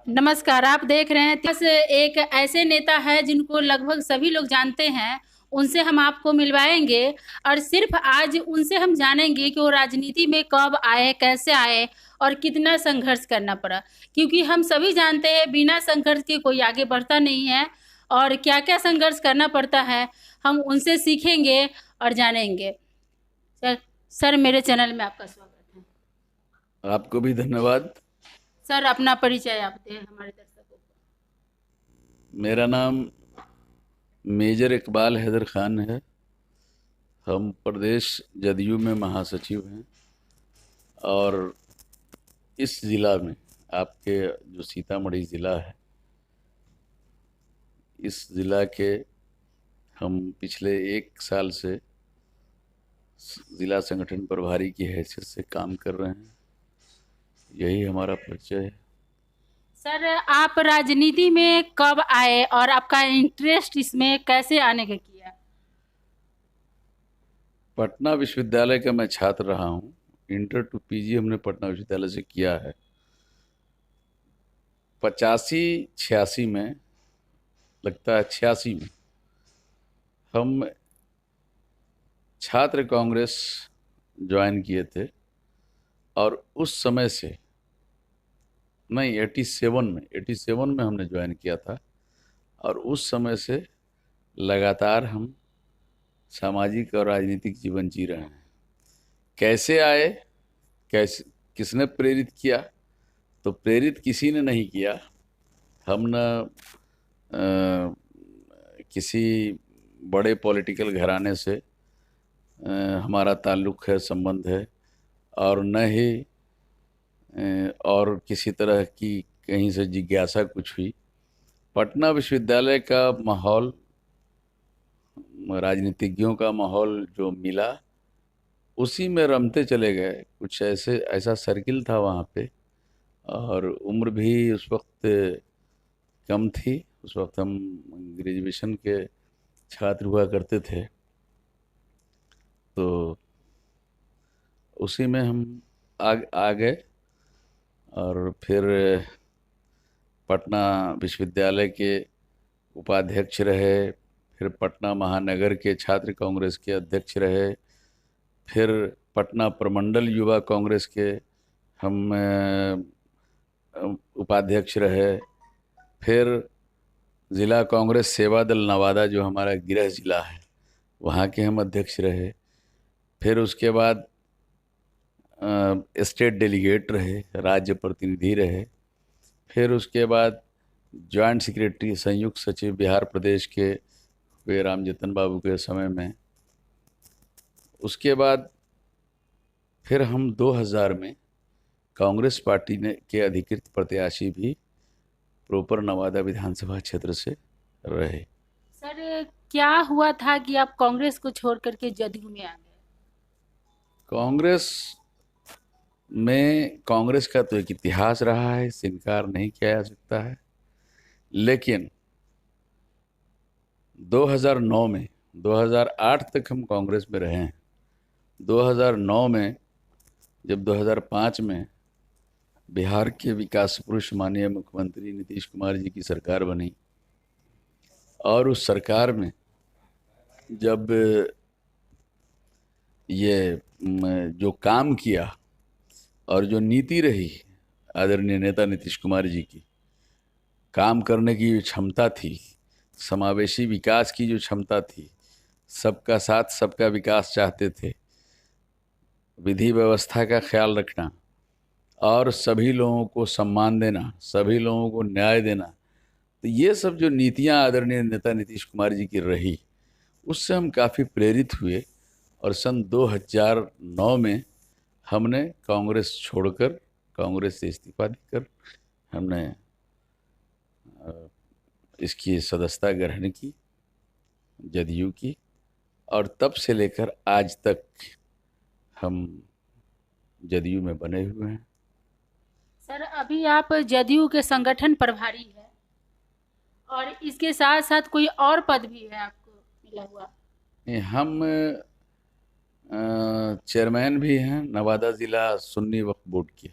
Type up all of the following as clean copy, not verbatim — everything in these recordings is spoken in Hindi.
नमस्कार। आप देख रहे हैं बस एक ऐसे नेता है जिनको लगभग सभी लोग जानते हैं। उनसे हम आपको मिलवाएंगे और सिर्फ आज उनसे हम जानेंगे कि वो राजनीति में कब आए, कैसे आए और कितना संघर्ष करना पड़ा। क्योंकि हम सभी जानते हैं बिना संघर्ष के कोई आगे बढ़ता नहीं है और क्या क्या संघर्ष करना पड़ता है हम उनसे सीखेंगे और जानेंगे। सर, सर मेरे चैनल में आपका स्वागत है। आपको भी धन्यवाद। सर अपना परिचय आप दें हमारे दर्शकों को। मेरा नाम मेजर इकबाल हैदर खान है। हम प्रदेश जदयू में महासचिव हैं और इस ज़िला में आपके जो सीतामढ़ी ज़िला है, इस ज़िला के हम पिछले 1 साल से ज़िला संगठन प्रभारी की हैसियत से काम कर रहे हैं। यही हमारा परिचय है। सर आप राजनीति में कब आए और आपका इंटरेस्ट इसमें कैसे आने का किया? पटना विश्वविद्यालय का मैं छात्र रहा हूँ। इंटर टू पीजी हमने पटना विश्वविद्यालय से किया है। 85-86 में, लगता है 86 में, हम छात्र कांग्रेस ज्वाइन किए थे और उस समय से, नहीं, 87 में हमने ज्वाइन किया था और उस समय से लगातार हम सामाजिक और राजनीतिक जीवन जी रहे हैं। कैसे आए, कैसे, किसने प्रेरित किया? तो प्रेरित किसी ने नहीं किया। हम न किसी बड़े पॉलिटिकल घराने से हमारा ताल्लुक़ है, संबंध है, और न ही और किसी तरह की कहीं से जिज्ञासा कुछ हुई। पटना विश्वविद्यालय का माहौल, राजनीतिज्ञों का माहौल जो मिला, उसी में रमते चले गए। कुछ ऐसा सर्किल था वहाँ पे, और उम्र भी उस वक्त कम थी। उस वक्त हम ग्रेजुएशन के छात्र हुआ करते थे, तो उसी में हम आ गए और फिर पटना विश्वविद्यालय के उपाध्यक्ष रहे, फिर पटना महानगर के छात्र कांग्रेस के अध्यक्ष रहे, फिर पटना प्रमंडल युवा कांग्रेस के हम उपाध्यक्ष रहे, फिर ज़िला कांग्रेस सेवा दल नवादा जो हमारा गृह ज़िला है, वहाँ के हम अध्यक्ष रहे। फिर उसके बाद स्टेट डेलीगेट रहे, राज्य प्रतिनिधि रहे। फिर उसके बाद जॉइंट सेक्रेटरी, संयुक्त सचिव बिहार प्रदेश के वे राम जतन बाबू के समय में। उसके बाद फिर हम 2000 में कांग्रेस पार्टी ने के अधिकृत प्रत्याशी भी प्रॉपर नवादा विधानसभा क्षेत्र से रहे। सर क्या हुआ था कि आप कांग्रेस को छोड़ करके जदयू में आ गए? कांग्रेस में, कांग्रेस का तो एक इतिहास रहा है, इससे इनकार नहीं किया जा सकता है। लेकिन 2009 में, 2008 तक हम कांग्रेस में रहे हैं। 2009 में, जब 2005 में बिहार के विकास पुरुष माननीय मुख्यमंत्री नीतीश कुमार जी की सरकार बनी, और उस सरकार में जब ये जो काम किया और जो नीति रही आदरणीय नेता नीतीश कुमार जी की, काम करने की जो क्षमता थी, समावेशी विकास की जो क्षमता थी, सबका साथ सबका विकास चाहते थे, विधि व्यवस्था का ख्याल रखना और सभी लोगों को सम्मान देना, सभी लोगों को न्याय देना, तो ये सब जो नीतियां आदरणीय नेता नीतीश कुमार जी की रही, उससे हम काफ़ी प्रेरित हुए। और सन 2009 में हमने कांग्रेस छोड़कर, कांग्रेस से इस्तीफा देकर हमने इसकी सदस्यता ग्रहण की, जदयू की, और तब से लेकर आज तक हम जदयू में बने हुए हैं। सर अभी आप जदयू के संगठन प्रभारी हैं और इसके साथ साथ कोई और पद भी है आपको मिला हुआ? हम चेयरमैन भी हैं नवादा ज़िला सुन्नी वक्फ बोर्ड के।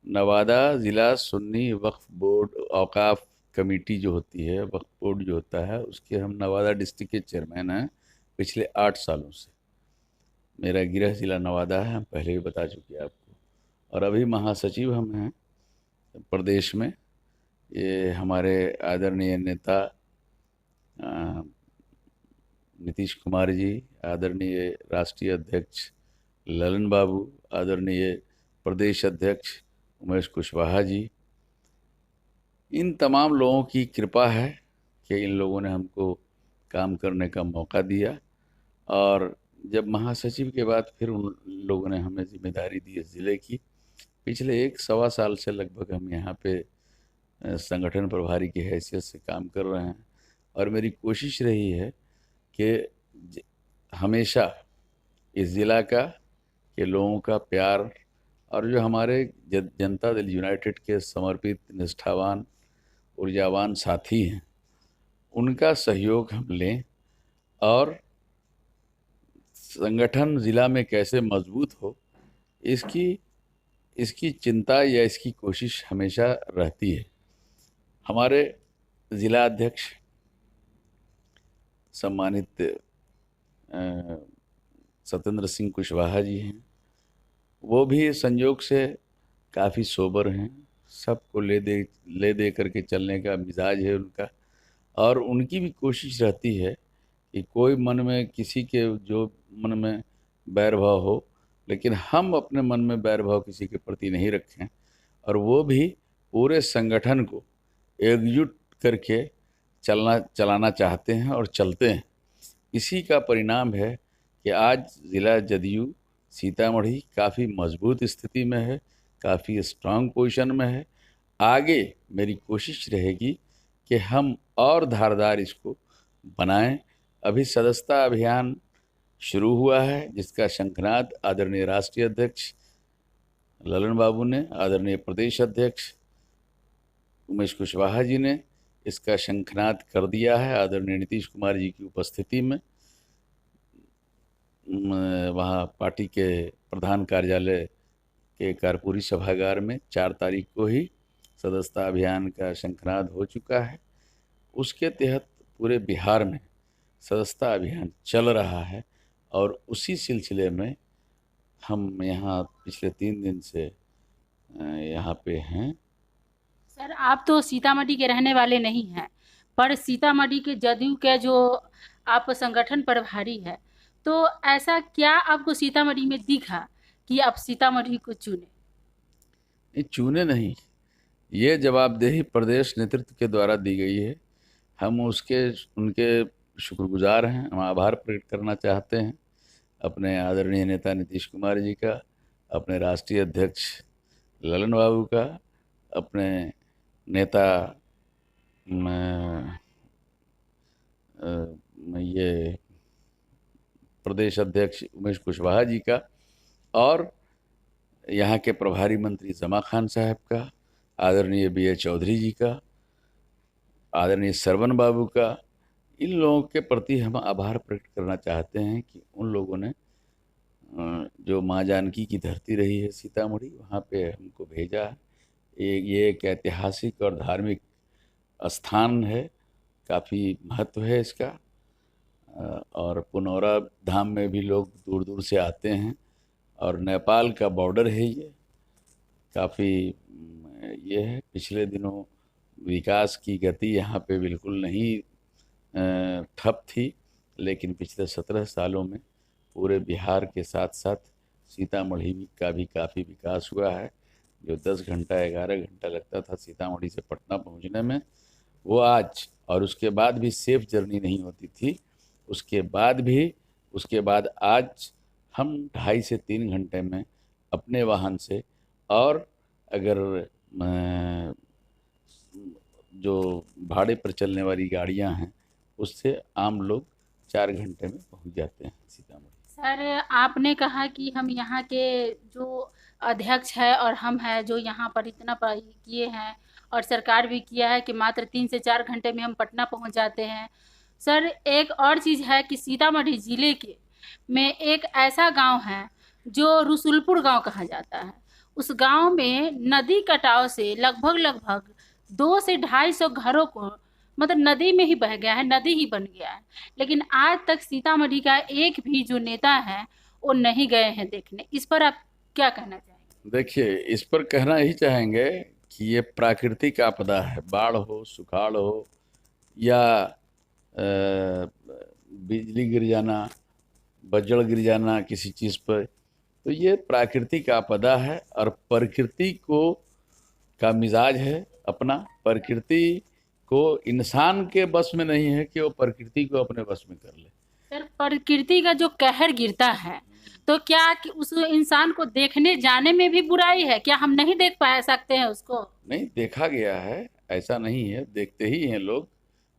नवादा ज़िला सुन्नी वक्फ बोर्ड औकाफ कमेटी जो होती है, वक्फ बोर्ड जो होता है, उसके हम नवादा डिस्ट्रिक्ट के चेयरमैन हैं पिछले 8 सालों से। मेरा गृह ज़िला नवादा है, हम पहले भी बता चुके हैं आपको। और अभी महासचिव हम हैं प्रदेश में। ये हमारे आदरणीय नेता नीतीश कुमार जी, आदरणीय राष्ट्रीय अध्यक्ष ललन बाबू, आदरणीय प्रदेश अध्यक्ष उमेश कुशवाहा जी, इन तमाम लोगों की कृपा है कि इन लोगों ने हमको काम करने का मौका दिया। और जब महासचिव के बाद फिर उन लोगों ने हमें जिम्मेदारी दी इस ज़िले की। पिछले 1-1.25 साल से लगभग हम यहाँ पे संगठन प्रभारी की हैसियत से काम कर रहे हैं। और मेरी कोशिश रही है कि हमेशा इस ज़िला का के लोगों का प्यार और जो हमारे जनता दल यूनाइटेड के समर्पित, निष्ठावान, ऊर्जावान साथी हैं, उनका सहयोग हम लें और संगठन ज़िला में कैसे मजबूत हो, इसकी चिंता या इसकी कोशिश हमेशा रहती है। हमारे ज़िला अध्यक्ष सम्मानित सत्येंद्र सिंह कुशवाहा जी हैं, वो भी संयोग से काफ़ी सोबर हैं, सबको ले दे करके चलने का मिजाज है उनका। और उनकी भी कोशिश रहती है कि कोई मन में किसी के जो मन में बैर भाव हो, लेकिन हम अपने मन में बैर भाव किसी के प्रति नहीं रखें। और वो भी पूरे संगठन को एकजुट करके चलाना चाहते हैं और चलते हैं। इसी का परिणाम है कि आज ज़िला जदयू सीतामढ़ी काफ़ी मजबूत स्थिति में है, काफ़ी स्ट्रांग पोजीशन में है। आगे मेरी कोशिश रहेगी कि हम और धारदार इसको बनाएं। अभी सदस्यता अभियान शुरू हुआ है, जिसका शंखनाद आदरणीय राष्ट्रीय अध्यक्ष ललन बाबू ने, आदरणीय प्रदेश अध्यक्ष उमेश कुशवाहा जी ने इसका शंखनाद कर दिया है। आदरणीय नीतीश कुमार जी की उपस्थिति में वहाँ पार्टी के प्रधान कार्यालय के कर्पूरी सभागार में 4 तारीख को ही सदस्यता अभियान का शंखनाद हो चुका है। उसके तहत पूरे बिहार में सदस्यता अभियान चल रहा है और उसी सिलसिले में हम यहाँ पिछले 3 दिन से यहाँ पे हैं। सर, आप तो सीतामढ़ी के रहने वाले नहीं हैं, पर सीतामढ़ी के जदयू के जो आप संगठन प्रभारी है, तो ऐसा क्या आपको सीतामढ़ी में दिखा कि आप सीतामढ़ी को चुने? ये चुने नहीं, ये जवाबदेही प्रदेश नेतृत्व के द्वारा दी गई है। हम उनके शुक्रगुजार हैं। हम आभार प्रकट करना चाहते हैं अपने आदरणीय नेता नीतीश कुमार जी का, अपने राष्ट्रीय अध्यक्ष ललन बाबू का, अपने नेता ये प्रदेश अध्यक्ष उमेश कुशवाहा जी का, और यहाँ के प्रभारी मंत्री जमा खान साहब का, आदरणीय BA चौधरी जी का, आदरणीय सरवन बाबू का। इन लोगों के प्रति हम आभार प्रकट करना चाहते हैं कि उन लोगों ने जो माँ जानकी की धरती रही है सीतामढ़ी, वहाँ पे हमको भेजा। ये एक ऐतिहासिक और धार्मिक स्थान है, काफ़ी महत्व है इसका। और पुनौरा धाम में भी लोग दूर दूर से आते हैं, और नेपाल का बॉर्डर है ये, काफ़ी ये है। पिछले दिनों विकास की गति यहाँ पे बिल्कुल नहीं ठप थी, लेकिन पिछले 17 सालों में पूरे बिहार के साथ साथ सीतामढ़ी का भी काफ़ी विकास हुआ है। जो 10 घंटा 11 घंटा लगता था सीतामढ़ी से पटना पहुँचने में, वो आज, और उसके बाद भी सेफ जर्नी नहीं होती थी, उसके बाद आज हम 2.5 से 3 घंटे में अपने वाहन से, और अगर जो भाड़े पर चलने वाली गाड़ियां हैं उससे आम लोग 4 घंटे में पहुंच जाते हैं सीतामढ़ी। सर, आपने कहा कि हम यहाँ के जो अध्यक्ष है और हम हैं जो यहाँ पर इतना किए हैं, और सरकार भी किया है कि मात्र 3 से 4 घंटे में हम पटना पहुँच जाते हैं। सर, एक और चीज़ है कि सीतामढ़ी ज़िले के में एक ऐसा गांव है जो रसुलपुर गांव कहा जाता है। उस गांव में नदी कटाव से लगभग लगभग 200 से 250 घरों को मतलब नदी में ही बह गया है, नदी ही बन गया है। लेकिन आज तक सीतामढ़ी का एक भी जो नेता है वो नहीं गए हैं देखने। इस पर आप क्या कहना चाहेंगे? देखिए, इस पर कहना ही चाहेंगे कि ये प्राकृतिक आपदा है, बाढ़ हो, सुखाड़ हो, या बिजली गिर जाना, बजड़ गिर जाना किसी चीज़ पर, तो ये प्राकृतिक आपदा है। और प्रकृति को का मिजाज है अपना, प्रकृति को इंसान के बस में नहीं है कि वो प्रकृति को अपने बस में कर ले। सर, प्रकृति का जो कहर गिरता है तो क्या कि उस इंसान को देखने जाने में भी बुराई है? क्या हम नहीं देख पा सकते हैं उसको? नहीं, देखा गया है, ऐसा नहीं है, देखते ही हैं लोग।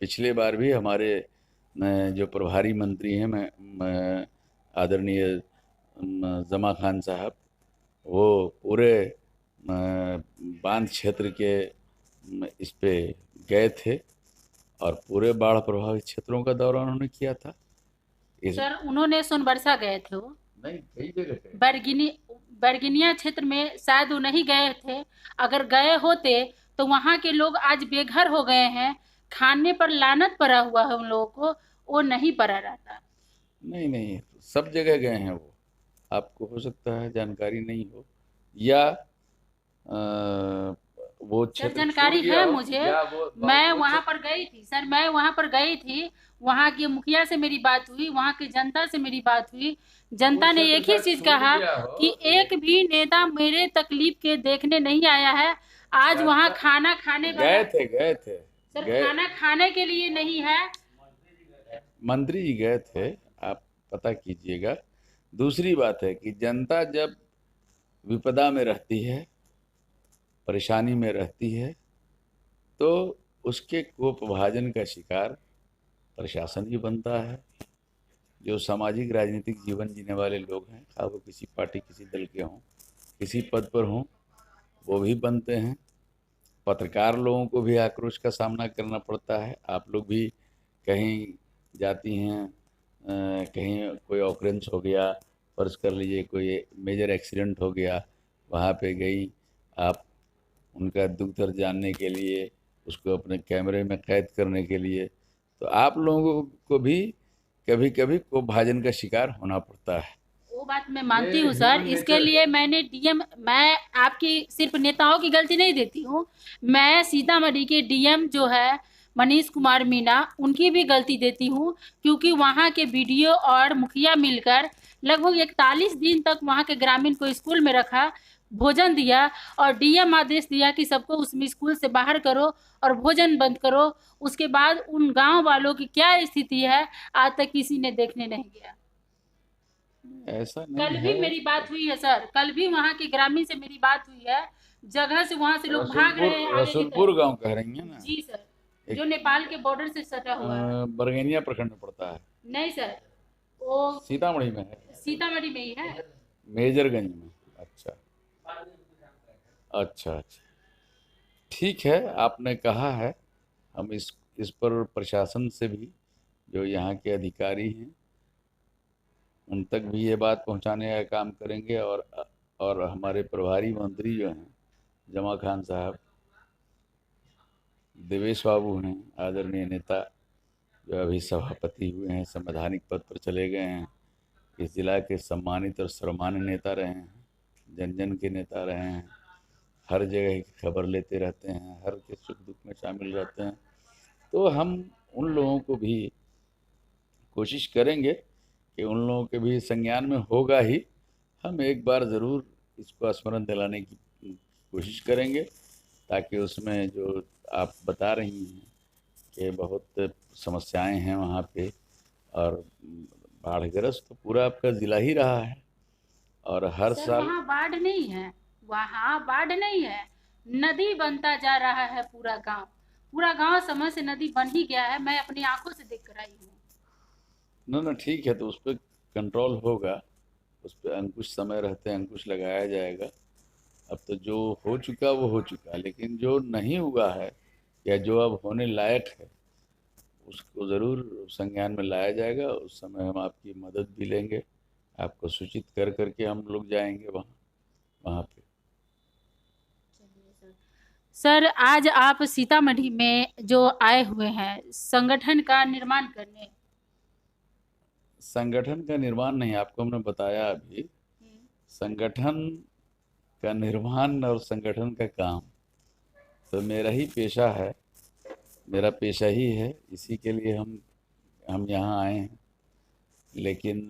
पिछले बार भी हमारे जो प्रभारी मंत्री हैं, मैं आदरणीय जमा खान साहब, वो पूरे बांध क्षेत्र के इस पे गए थे और पूरे बाढ़ प्रभावित क्षेत्रों का दौरा उन्होंने किया था। सर, उन्होंने सोनबरसा गए थे वो? नहीं, कई जगह गए। बरगिनिया क्षेत्र में शायद वो नहीं गए थे। अगर गए होते तो वहां के लोग आज बेघर हो गए हैं, खाने पर लानत पड़ा हुआ है उन लोगों को, वो नहीं पड़ा रहता। नहीं नहीं, सब जगह गए हैं वो। आपको हो सकता है जानकारी नहीं हो, या वो सर, क्षेत्र छोड़ जानकारी गया है हो, मुझे। या मैं वो वहां पर गई थी सर, मैं वहां पर गई थी। वहां के मुखिया से मेरी बात हुई, वहां की जनता से मेरी बात हुई। जनता ने एक ही चीज कहा कि एक भी नेता मेरे तकलीफ के देखने नहीं आया है। आज वहां खाना खाने वाला गए थे सर, गए खाना खाने के लिए नहीं है। मंत्री जी गए थे, आप पता कीजिएगा। दूसरी बात है कि जनता जब विपदा में रहती है, परेशानी में रहती है, तो उसके कोपभाजन का शिकार प्रशासन ही बनता है। जो सामाजिक राजनीतिक जीवन जीने वाले लोग हैं, चाहे वो किसी पार्टी किसी दल के हों, किसी पद पर हों, वो भी बनते हैं। पत्रकार लोगों को भी आक्रोश का सामना करना पड़ता है। आप लोग भी कहीं जाती हैं, कहीं कोई ऑकरेंस हो गया, फर्ज कर लीजिए कोई मेजर एक्सीडेंट हो गया, वहाँ पे गई आप उनका दुख दर्द जानने के लिए, उसको अपने कैमरे में कैद करने के लिए, तो आप लोगों को भी कभी कभी कोपभाजन का शिकार होना पड़ता है। वो बात मैं मानती हूँ सर। इसके लिए मैंने डीएम, मैं आपकी सिर्फ नेताओं की गलती नहीं देती हूँ, मैं सीतामढ़ी के डीएम जो है मनीष कुमार मीणा, उनकी भी गलती देती हूँ। क्योंकि वहाँ के बीडीओ और मुखिया मिलकर लगभग 41 दिन तक वहाँ के ग्रामीण को स्कूल में रखा, भोजन दिया, और डीएम आदेश दिया कि सबको उसमें स्कूल से बाहर करो और भोजन बंद करो। उसके बाद उन गांव वालों की क्या स्थिति है आज तक किसी ने देखने नहीं गया। ऐसा नहीं कल है। भी मेरी बात हुई है सर, कल भी वहाँ के ग्रामीण से मेरी बात हुई है। जगह से वहाँ से लोग भाग रहे हैं आगे की रसूलपुर तरफ। गांव कह रही है ना? जी सर, एक जो नेपाल के बॉर्डर से सटा हुआ है। बरगनिया प्रखंड में पड़ता है। नहीं सर, वो सीतामढ़ी में है, सीतामढ़ी में ही है। मेजरगंज में। अच्छा अच्छा अच्छा, ठीक है, आपने कहा है। हम इस पर प्रशासन से भी, जो यहाँ के अधिकारी हैं, उन तक भी ये बात पहुँचाने का काम करेंगे। और हमारे प्रभारी मंत्री जो हैं जमा खान साहब, देवेश बाबू हैं, आदरणीय नेता, जो अभी सभापति हुए हैं, संवैधानिक पद पर चले गए हैं, इस जिला के सम्मानित और सर्वमान्य नेता रहे हैं, जन जन के नेता रहे हैं, हर जगह की खबर लेते रहते हैं, हर के सुख दुख में शामिल रहते हैं। तो हम उन लोगों को भी कोशिश करेंगे कि उन लोगों के भी संज्ञान में होगा ही, हम एक बार ज़रूर इसको स्मरण दिलाने की कोशिश करेंगे, ताकि उसमें जो आप बता रही हैं कि बहुत समस्याएं हैं वहाँ पे, और बाढ़ग्रस्त तो पूरा आपका ज़िला ही रहा है, और हर सर साल वहाँ बाढ़ नहीं है, वहाँ बाढ़ नहीं है, नदी बनता जा रहा है। पूरा गांव समय से नदी बन ही गया है, मैं अपनी आंखों से देख कर आई हूँ। ना ना, ठीक है, तो उस पर कंट्रोल होगा, उस पर अंकुश समय रहते अंकुश लगाया जाएगा। अब तो जो हो चुका वो हो चुका, लेकिन जो नहीं हुआ है या जो अब होने लायक है, उसको ज़रूर संज्ञान में लाया जाएगा। उस समय हम आपकी मदद भी लेंगे, आपको सूचित कर करके हम लोग जाएंगे वहाँ पे। सर, आज आप सीतामढ़ी में जो आए हुए हैं संगठन का निर्माण करने। संगठन का निर्माण नहीं, आपको हमने बताया अभी। संगठन का निर्माण और संगठन का काम तो मेरा ही पेशा है, मेरा पेशा ही है, इसी के लिए हम यहाँ आए हैं। लेकिन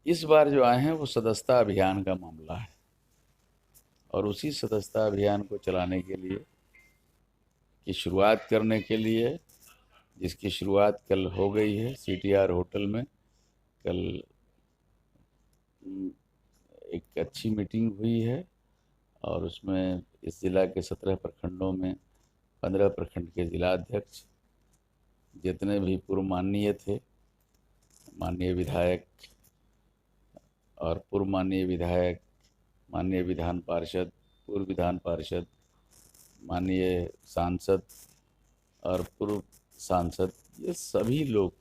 इस बार जो आए हैं वो सदस्यता अभियान का मामला है, और उसी सदस्यता अभियान को चलाने के लिए, की शुरुआत करने के लिए, जिसकी शुरुआत कल हो गई है CTR होटल में। कल एक अच्छी मीटिंग हुई है और उसमें इस ज़िला के 17 प्रखंडों में 15 प्रखंड के ज़िलाध्यक्ष, जितने भी पूर्व माननीय थे, माननीय विधायक और पूर्व माननीय विधायक, माननीय विधान पार्षद, पूर्व विधान पार्षद, माननीय सांसद और पूर्व सांसद, ये सभी लोग,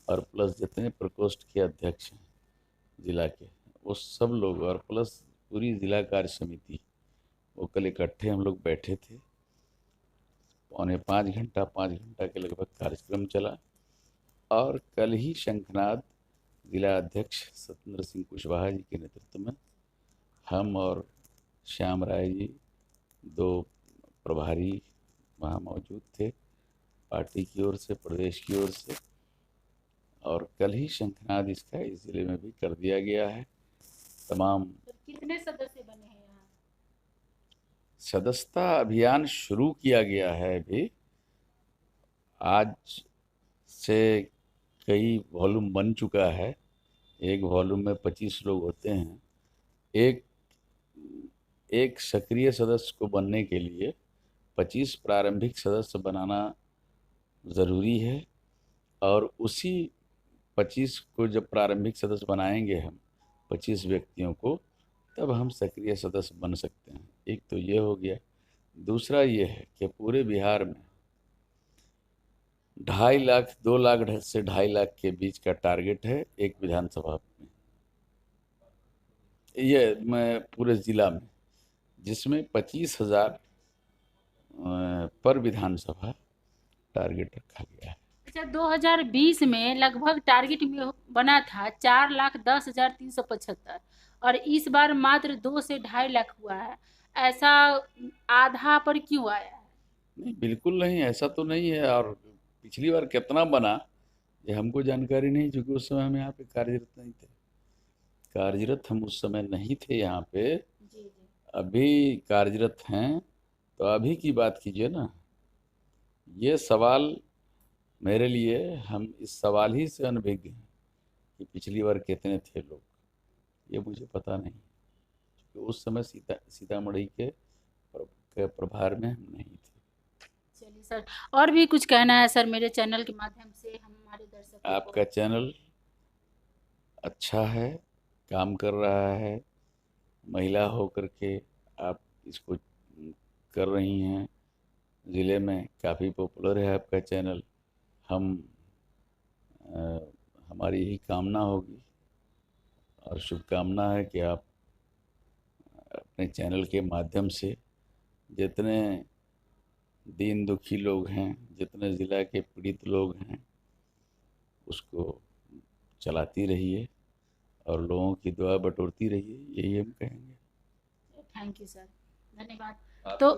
और प्लस जितने प्रकोष्ठ के अध्यक्ष हैं ज़िला के, वो सब लोग, और प्लस पूरी ज़िला कार्य समिति, वो कल इकट्ठे हम लोग बैठे थे। 5 घंटा के लगभग कार्यक्रम चला, और कल ही शंखनाद ज़िला अध्यक्ष सत्येंद्र सिंह कुशवाहा जी के नेतृत्व में हम और श्याम राय जी, 2 प्रभारी वहाँ मौजूद थे, पार्टी की ओर से, प्रदेश की ओर से। और कल ही शंखनाद इसका इस ज़िले में भी कर दिया गया है। तमाम कितने सदस्य बने हैं यहाँ? सदस्यता अभियान शुरू किया गया है अभी। आज से कई वॉल्यूम बन चुका है। एक वॉल्यूम में 25 लोग होते हैं। एक सक्रिय सदस्य को बनने के लिए 25 प्रारंभिक सदस्य बनाना ज़रूरी है, और उसी 25 को जब प्रारंभिक सदस्य बनाएंगे हम 25 व्यक्तियों को, तब हम सक्रिय सदस्य बन सकते हैं। एक तो ये हो गया। दूसरा ये है कि पूरे बिहार में 2.5 लाख 2 लाख से 2.5 लाख के बीच का टारगेट है एक विधानसभा में, ये मैं पूरे ज़िला में, जिसमें 25,000 पर विधानसभा टारगेट रखा गया है। अच्छा, 2020 में लगभग टारगेट में बना था 4,10,375, और इस बार मात्र 2 से 2.5 लाख हुआ है। ऐसा आधा पर क्यों आया है? नहीं, बिल्कुल नहीं, ऐसा तो नहीं है। और पिछली बार कितना बना ये हमको जानकारी नहीं, क्योंकि उस समय हम यहाँ पे कार्यरत नहीं थे। कार्यरत हम उस समय नहीं थे यहाँ पे। जी। अभी कार्यरत हैं, तो अभी की बात कीजिए ना। ये सवाल मेरे लिए, हम इस सवाल ही से अनभिज्ञ हैं कि पिछली बार कितने थे लोग, ये मुझे पता नहीं, क्योंकि उस समय सीतामढ़ी के प्रभार में हम नहीं थे। चलिए सर, और भी कुछ कहना है सर मेरे चैनल के माध्यम से हमारे दर्शकों को? आपका चैनल अच्छा है, काम कर रहा है, महिला होकर के आप इसको कर रही हैं, ज़िले में काफ़ी पॉपुलर है आपका चैनल। हमारी यही कामना होगी और शुभकामना है कि आप अपने चैनल के माध्यम से जितने दीन दुखी लोग हैं, जितने ज़िला के पीड़ित लोग हैं, उसको चलाती रहिए और लोगों की दुआ बटोरती रहिए, यही हम कहेंगे। थैंक यू सर, धन्यवाद। तो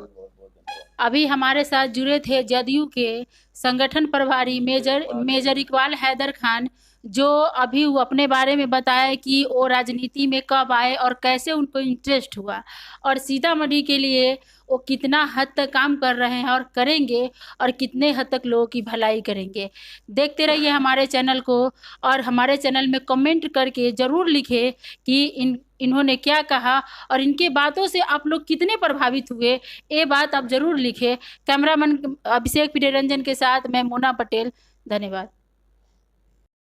अभी हमारे साथ जुड़े थे जदयू के संगठन प्रभारी मेजर इकबाल हैदर खान, जो अभी वो अपने बारे में बताया कि वो राजनीति में कब आए और कैसे उनको इंटरेस्ट हुआ, और सीतामढ़ी के लिए वो कितना हद तक काम कर रहे हैं और करेंगे, और कितने हद तक लोगों की भलाई करेंगे। देखते रहिए हमारे चैनल को, और हमारे चैनल में कमेंट करके ज़रूर लिखें कि इन्होंने क्या कहा और इनके बातों से आप लोग कितने प्रभावित हुए, ये बात आप ज़रूर लिखें। कैमरामैन अभिषेक पिडेरंजन के साथ मैं मोना पटेल, धन्यवाद।